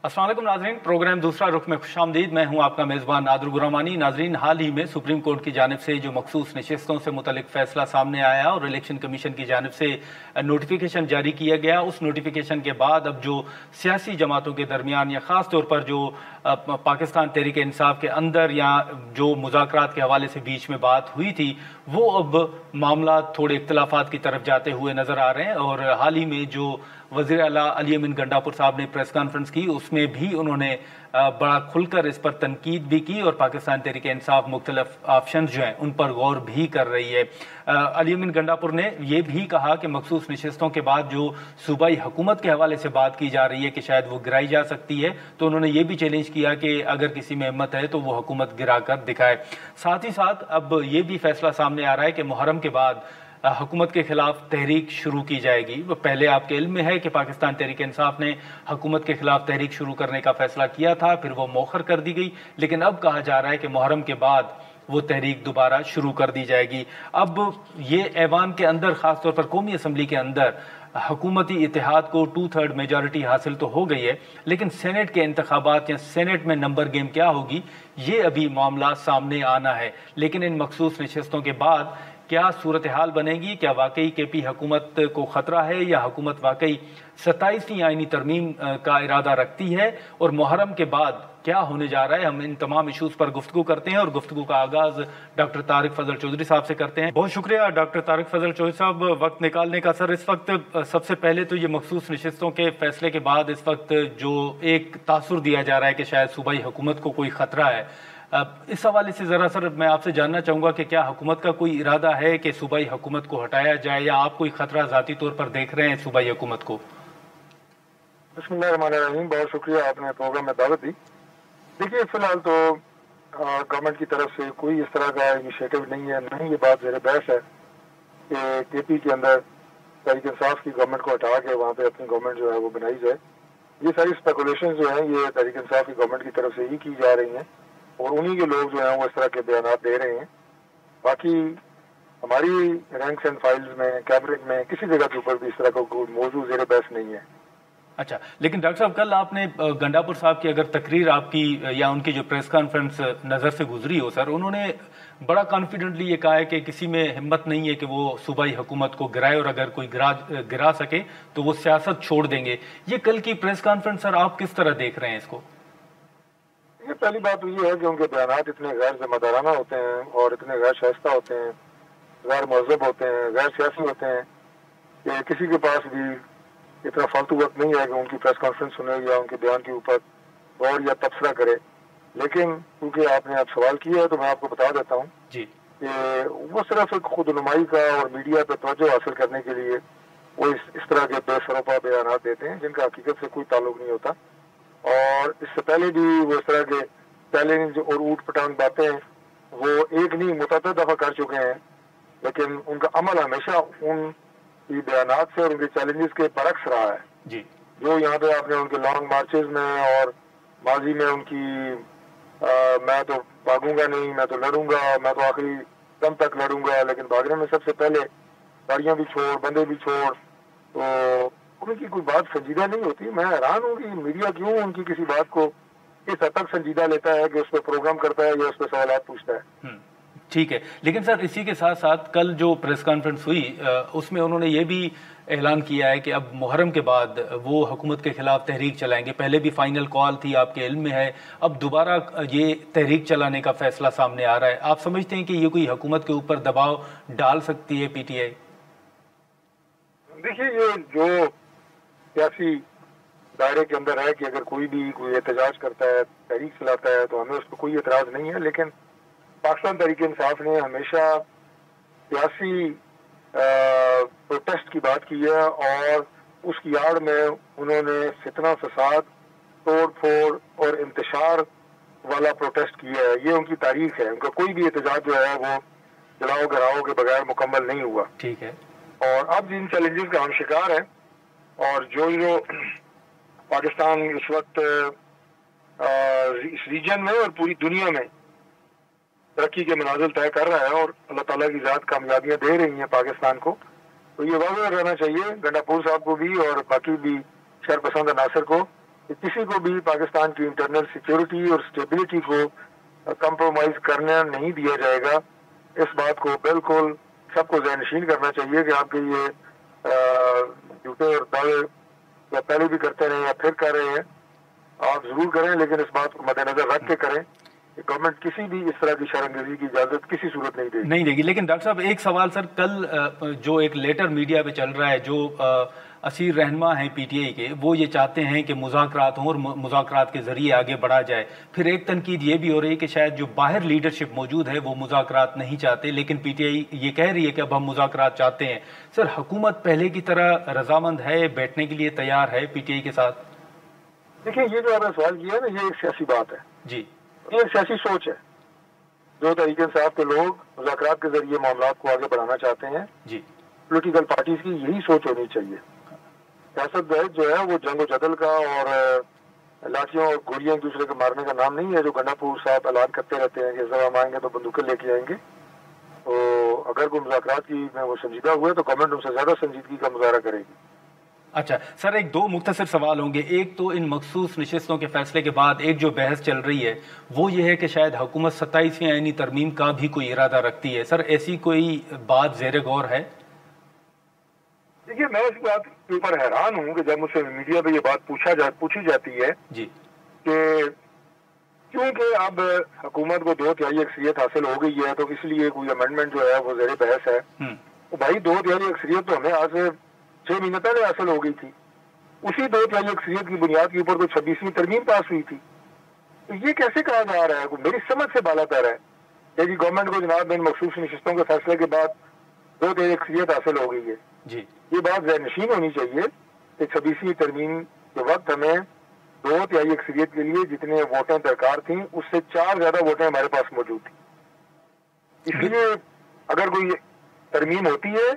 अस्सलाम वालेकुम नाजरीन, प्रोग्राम दूसरा रुख में खुशामदीद। मैं हूं आपका मेज़बान नादर गुरामानी। नाजरीन, हाल ही में सुप्रीम कोर्ट की जानिब से जो मखसूस नशिस्तों से मुतल्लिक फैसला सामने आया और इलेक्शन कमीशन की जानिब से नोटिफिकेशन जारी किया गया, उस नोटिफिकेशन के बाद अब जो सियासी जमातों के दरमियान या ख़ास तौर पर जो पाकिस्तान तहरीक इंसाफ के अंदर या जो मुज़ाकरात के हवाले से बीच में बात हुई थी, वो अब मामला थोड़े इख्तलाफात की तरफ जाते हुए नज़र आ रहे हैं। और हाल ही में जो वज़ीर आला अली अमीन गंडापुर साहब ने प्रेस कॉन्फ्रेंस की, उसमें भी उन्होंने बड़ा खुलकर इस पर तनकीद भी की और पाकिस्तान तहरीक इंसाफ मुख्तलिफ ऑप्शन जो हैं उन पर गौर भी कर रही है। अली अमीन गंडापुर ने यह भी कहा कि मखसूस नशिस्तों के बाद जो सूबाई हुकूमत के हवाले से बात की जा रही है कि शायद वो गिराई जा सकती है, तो उन्होंने ये भी चैलेंज किया कि अगर किसी में हिम्मत है तो वो हुकूमत गिरा कर दिखाए। साथ ही साथ अब ये भी फैसला सामने आ रहा है कि मुहर्रम के बाद हुकूमत के खिलाफ तहरीक शुरू की जाएगी। वो पहले आपके इल्म में है कि पाकिस्तान तहरीक इंसाफ ने हुकूमत के खिलाफ तहरीक शुरू करने का फैसला किया था, फिर वो मौखर कर दी गई, लेकिन अब कहा जा रहा है कि मुहर्रम के बाद वो तहरीक दोबारा शुरू कर दी जाएगी। अब ये ऐवान के अंदर, खासतौर पर कौमी असम्बली के अंदर हुकूमती इतिहाद को 2/3 मेजॉरिटी हासिल तो हो गई है, लेकिन सेनेट के इंतखाबात या सेनेट में नंबर गेम क्या होगी, ये अभी मामला सामने आना है। लेकिन इन मखसूस नशिस्तों के बाद क्या सूरत हाल बनेगी? क्या वाकई के पी हुकूमत को ख़तरा है या हुकूमत वाकई 27वीं आइनी तरमीम का इरादा रखती है? और मुहर्रम के बाद क्या होने जा रहा है? हम इन तमाम इशूज़ पर गुफ्तगू करते हैं और गुफ्तगू का आगाज़ डॉक्टर तारिक फजल चौधरी साहब से करते हैं। बहुत शुक्रिया डॉक्टर तारिक फजल चौधरी साहब वक्त निकालने का। सर, इस वक्त सबसे पहले तो ये मखसूस नशिस्तों के फैसले के बाद इस वक्त जो एक तासुर दिया जा रहा है कि शायद सूबाई हुकूमत को कोई ख़तरा है, इस हवाले से ज़रा सर मैं आपसे जानना चाहूँगा कि क्या हुकूमत का कोई इरादा है कि सूबाई हुकूमत को हटाया जाए, या आप कोई ख़तरा ज़ाती तौर पर देख रहे हैं सूबाई हुकूमत को? बिस्मिल्लाहिर्रहमानिर्रहीम, बहुत शुक्रिया, आपने प्रोग्राम में दावत दी। देखिए, फिलहाल तो गवर्नमेंट की तरफ से कोई इस तरह का इनिशिएटिव नहीं है, नहीं ये बात ज़ेर बहस है कि केपी के अंदर तहरीक इंसाफ की गवर्नमेंट को हटा के वहाँ पे अपनी गवर्नमेंट जो है वो बनाई जाए। ये सारी स्पेकुलेशन जो हैं ये तहरीक इंसाफ की गवर्नमेंट की तरफ से ही की जा रही हैं और उन्हीं के लोग जो हैं वो इस तरह के बयान दे रहे हैं। बाकी हमारी रैंक्स एंड फाइल्स में, कैबिनेट में किसी जगह के ऊपर भी इस तरह का कोई मौजूद ज़ेर बहस नहीं है। अच्छा, लेकिन डॉक्टर साहब, कल आपने गंडापुर साहब की अगर तकरीर आपकी या उनकी जो प्रेस कॉन्फ्रेंस नज़र से गुजरी हो सर, उन्होंने बड़ा कॉन्फिडेंटली ये कहा है कि किसी में हिम्मत नहीं है कि वो सूबाई हुकूमत को गिराए और अगर कोई गिरा सके तो वो सियासत छोड़ देंगे। ये कल की प्रेस कॉन्फ्रेंस सर आप किस तरह देख रहे हैं इसको? ये पहली बात तो ये है कि उनके बयान इतने गैर जिम्मेदाराना होते हैं और इतने गैर शाइस्ता होते हैं, गैर महज़ब होते हैं, गैर सियासी होते हैं कि किसी के पास भी इतना फालतू वक्त नहीं है कि उनकी प्रेस कॉन्फ्रेंस सुने या उनके बयान के ऊपर गौर या तबसरा करे। लेकिन क्योंकि आपने अब सवाल किया है तो मैं आपको बता देता हूँ कि वो सिर्फ एक खुदनुमाई का और मीडिया पर तवज्जो हासिल करने के लिए वो इस तरह के बेसरोपा बयान देते हैं जिनका हकीकत से कोई ताल्लुक नहीं होता। और इससे पहले भी वो इस तरह के चैलेंज और ऊट पटांग बातें वो एक नहीं मुतअद्दिद दफा कर चुके हैं, लेकिन उनका अमल हमेशा उन बयानात से और उनके चैलेंजेस के बरक्स रहा है जी। जो यहाँ पे आपने उनके लॉन्ग मार्चेस में और माजी में उनकी मैं तो भागूंगा नहीं, मैं तो लड़ूंगा, मैं तो आखिरी दम तक लड़ूंगा, लेकिन भागने में सबसे पहले गाड़ियां भी छोड़, बंदे भी छोड़, तो उनकी कोई बात संजीदा नहीं होती। मैं हैरान हूँ कि मीडिया क्यों उनकी किसी बात को इस हद तक संजीदा लेता है कि उस पर प्रोग्राम करता है या उस पर सवाल पूछता है। ठीक है, लेकिन सर इसी के साथ साथ कल जो प्रेस कॉन्फ्रेंस हुई उसमें उन्होंने ये भी ऐलान किया है कि अब मुहर्रम के बाद वो हुकूमत के खिलाफ तहरीक चलाएंगे। पहले भी फाइनल कॉल थी, आपके इल्म में है, अब दोबारा ये तहरीक चलाने का फैसला सामने आ रहा है। आप समझते हैं कि ये कोई हुकूमत के ऊपर दबाव डाल सकती है पीटीआई? देखिए, ये जो सियासी दायरे के अंदर है कि अगर कोई भी कोई एहतजाज करता है, तहरीक चलाता है, तो हमें उस पर कोई एतराज़ नहीं है। लेकिन पाकिस्तान तहरीक इंसाफ ने हमेशा सियासी प्रोटेस्ट की बात की है और उसकी आड़ में उन्होंने फितना फसाद, तोड़ फोड़ और इंतशार वाला प्रोटेस्ट किया है। ये उनकी तारीख है। उनका कोई भी एहतजाज जो है वो जलाओ गिराओ के बगैर मुकम्मल नहीं हुआ। ठीक है। और अब जिन चैलेंजेस का हम शिकार हैं और जो पाकिस्तान इस वक्त इस रीजन में और पूरी दुनिया में तरक्की के मनाजिल तय कर रहा है और अल्लाह ताला की ज़ात कामयाबियां दे रही हैं पाकिस्तान को, तो ये वाज़ेह रहना चाहिए गंडापुर साहब को भी और बाकी भी शरपसंद अनासर को کہ کسی کو بھی پاکستان کی انٹرنل سیکیورٹی اور اسٹیبلٹی کو کمپرومائز کرنا نہیں دیا جائے گا. اس بات کو بالکل سب کو ذہن نشین کرنا چاہیے کہ آپ کے یہ جھوٹے اور دعوے یا پہلے بھی کرتے رہے یا پھر کر رہے ہیں, آپ ضرور کریں, لیکن اس بات کو مد نظر رکھ کے کریں کہ گورنمنٹ کسی بھی اس طرح کی شرمندگی کی اجازت کسی صورت نہیں دے گی. لیکن ڈاکٹر صاحب ایک سوال سر, کل جو ایک لیٹر میڈیا پہ چل رہا ہے, جو اسیر رہنما ہیں پی ٹی آئی کے, وہ یہ چاہتے ہیں کہ مذاکرات ہوں اور مذاکرات کے ذریعے آگے بڑھا جائے. پھر ایک تنقید یہ بھی ہو رہی ہے کہ شاید جو باہر لیڈرشپ موجود ہے وہ مذاکرات نہیں چاہتے, لیکن پی ٹی آئی یہ کہہ رہی ہے کہ اب ہم مذاکرات چاہتے ہیں. سر حکومت پہلے کی طرح رضامند ہے, بیٹھنے کے لیے تیار ہے پی ٹی آئی کے ساتھ؟ دیکھیں, یہ جو آپ نے سوال کیا ہے نا, یہ ایک سیاسی بات ہے جی, یہ ایک سیاسی سوچ ہے. جو تحریک انصاف کے لوگ مذاکرات کے ذریعے معاملات کو آگے بڑھانا چاہتے ہیں, جی, پولیٹیکل پارٹیز کی یہی سوچ ہونی چاہیے. سیاست جو ہے وہ جنگ و جدل کا اور لاٹھیوں اور گولیاں ایک دوسرے کو مارنے کا نام نہیں ہے, جو گنڈا پور صاحب اعلان کرتے رہتے ہیں کہ جب ہم آئیں گے تو بندوقیں لے کے آئیں گے. تو اگر کوئی مذاکرات کی میں وہ سنجیدہ ہوئے تو گورنمنٹ ان سے زیادہ سنجیدگی کا مظاہرہ کرے گی. اچھا سر, ایک دو مختصر سوال ہوں گے. ایک تو ان مخصوص نشستوں کے فیصلے کے بعد ایک جو بحث چل رہی ہے وہ یہ ہے کہ شاید حکومت 27ویں آئینی ترمیم کا بھی کوئی ارادہ رکھتی ہے. سر ایسی کوئی بات زیر غور ہے؟ دیکھیے, میں اس بات کے اوپر حیران ہوں کہ جب مجھ سے میڈیا پہ یہ بات پوچھی جاتی ہے جی, کہ کیونکہ اب حکومت کو 2/3 اکثریت حاصل ہو گئی ہے تو اس لیے کوئی امینڈمنٹ جو ہے وہ زیر بحث ہے. تو بھائی 2/3 اکثریت تو ہمیں آج سے 6 مہینے پہلے حاصل ہو گئی تھی. اسی 2/3 اکثریت کی بنیاد کے اوپر کوئی 26ویں ترمیم پاس ہوئی تھی. تو یہ کیسے کہا جا رہا ہے, میری سمجھ سے بالا تر ہے کہ جی گورنمنٹ کو جناب ان مخصوص نشستوں کے فیصلے کے بعد 2/3 اکثریت حاصل ہو گئی ہے. جی, یہ بات ذہن نشین ہونی چاہیے کہ 26ویں ترمیم کے وقت ہمیں 2/3 اکثریت کے لیے جتنے ووٹیں درکار تھیں اس سے 4 زیادہ ووٹیں ہمارے پاس موجود تھیں. اس لیے اگر کوئی ترمیم ہوتی ہے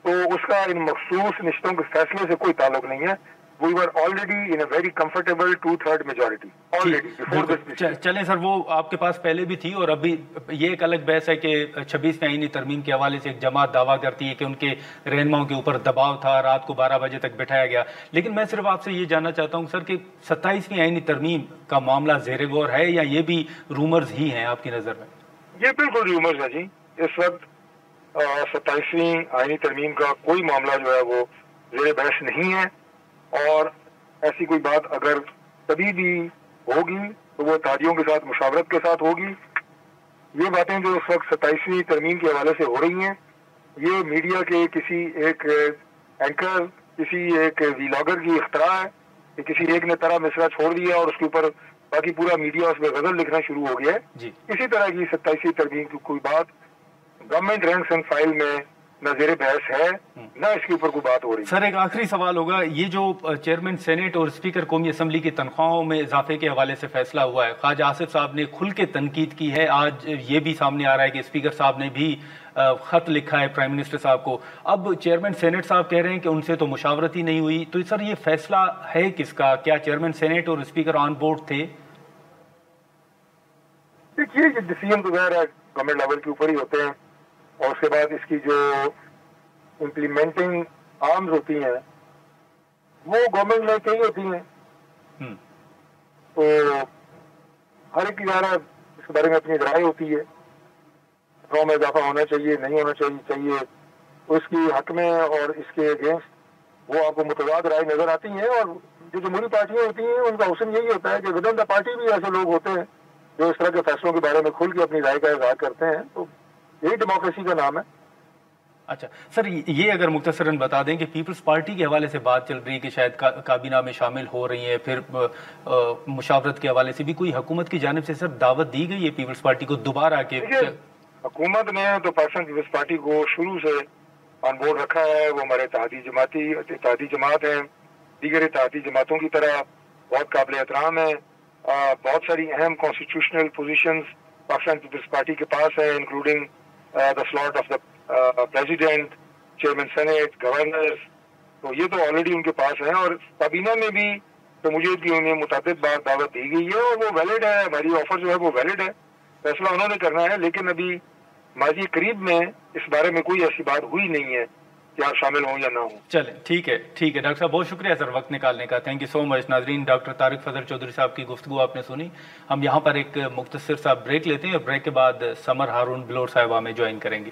تو اس کا ان مخصوص نشستوں کے فیصلے سے کوئی تعلق نہیں ہے. We were already in a very comfortable 2/3 majority. Already before this decision. چلیں سر, وہ آپ کے پاس پہلے بھی تھی, اور ابھی یہ ایک الگ بحث ہے کہ 26ویں آئینی ترمیم کے حوالے سے ایک جماعت دعویٰ کرتی ہے کہ ان کے رہنماؤں کے اوپر دباؤ تھا, رات کو 12 بجے تک بٹھایا گیا. لیکن میں صرف آپ سے یہ جاننا چاہتا ہوں سر کہ 27ویں آئینی ترمیم کا معاملہ زیر غور ہے یا یہ بھی رومرز ہی ہیں آپ کی نظر میں؟ یہ بالکل رومرز ہے جی. اس وقت 27ویں آئینی ترمیم کا کوئی معاملہ جو ہے وہ زیر بحث نہیں ہے, اور ایسی کوئی بات اگر کبھی بھی ہوگی تو وہ اتحادیوں کے ساتھ مشاورت کے ساتھ ہوگی. یہ باتیں جو اس وقت 27ویں ترمیم کے حوالے سے ہو رہی ہیں, یہ میڈیا کے کسی ایک اینکر, کسی ایک ویلاگر کی اختراع ہے کہ کسی ایک نے طرح مصرع چھوڑ دیا اور اس کے اوپر باقی پورا میڈیا اس میں غزل لکھنا شروع ہو گیا ہے. اسی طرح کی 27ویں ترمیم کی کوئی بات گورنمنٹ رینکس اینڈ فائل میں نہ زیر بحث ہے, نہ اس کے اوپر کوئی بات ہو رہی ہے. سر ایک آخری سوال ہوگا, یہ جو چیئرمین سینیٹ اور اسپیکر قومی اسمبلی کی تنخواہوں میں اضافے کے حوالے سے فیصلہ ہوا ہے, خواجہ آصف صاحب نے کھل کے تنقید کی ہے. آج یہ بھی سامنے آ رہا ہے کہ اسپیکر صاحب نے بھی خط لکھا ہے پرائم منسٹر صاحب کو. اب چیئرمین سینیٹ صاحب کہہ رہے ہیں کہ ان سے تو مشاورت ہی نہیں ہوئی. تو سر یہ فیصلہ ہے کس کا؟ کیا چیئرمین سینیٹ اور اسپیکر آن بورڈ تھے؟ دیکھیے, یہ ڈیسیژن تو ظاہر ہے گورنمنٹ لیول کے اوپر ہی ہوتے ہیں, اور اس کے بعد اس کی جو امپلیمنٹنگ آرمز ہوتی ہیں وہ گورنمنٹ میں کئی ہوتی ہیں. تو ہر ایک کی ظاہر اس کے بارے میں اپنی رائے ہوتی ہے, قوم میں اضافہ ہونا چاہیے نہیں ہونا چاہیے, تو اس کی حق میں اور اس کے اگینسٹ وہ آپ کو متضاد رائے نظر آتی ہیں. اور جو جمہوری پارٹیاں ہوتی ہیں ان کا حسن یہی ہوتا ہے کہ ود ان دا پارٹی بھی ایسے لوگ ہوتے ہیں جو اس طرح کے فیصلوں کے بارے میں کھل کے اپنی رائے کا اظہار کرتے ہیں. تو یہی ڈیموکریسی کا نام ہے. اچھا سر, یہ اگر مختصراً بتا دیں کہ پیپلز پارٹی کے حوالے سے بات چل رہی ہے کہ شاید کابینہ میں شامل ہو رہی ہیں, پھر مشاورت کے حوالے سے بھی کوئی حکومت کی جانب سے سر دعوت دی گئی ہے پیپلز پارٹی کو دوبارہ کے؟ حکومت نے تو پاکستان پیپلز پارٹی کو شروع سے آن بورڈ رکھا ہے. وہ ہمارے اتحادی جماعت ہیں, دیگر اتحادی جماعتوں کی طرح بہت قابل احترام ہے. بہت ساری اہم کانسٹیٹیوشنل پوزیشنز پاکستان پیپلز پارٹی کے پاس ہے, including the slot of the president, chairman senate, governor. تو یہ تو آلریڈی ان کے پاس ہے, اور کابینہ میں بھی تو مجھے بھی انہیں متعدد بار دعوت دی گئی ہے اور وہ ویلڈ ہے. ہماری آفر جو ہے وہ ویلڈ ہے, فیصلہ انہوں نے کرنا ہے. لیکن ابھی ماضی قریب میں اس بارے میں کوئی ایسی بات ہوئی نہیں ہے کہ آپ شامل ہوں یا نہ ہوں. چلیں ٹھیک ہے ڈاکٹر صاحب، بہت شکریہ سر وقت نکالنے کا. تھینک یو سو مچ. ناظرین، ڈاکٹر طارق فضل چودھری صاحب کی گفتگو آپ نے سنی. ہم یہاں پر ایک مختصر سا بریک لیتے ہیں اور بریک کے بعد سمر ہارون بلور صاحبہ میں جوائن کریں گی.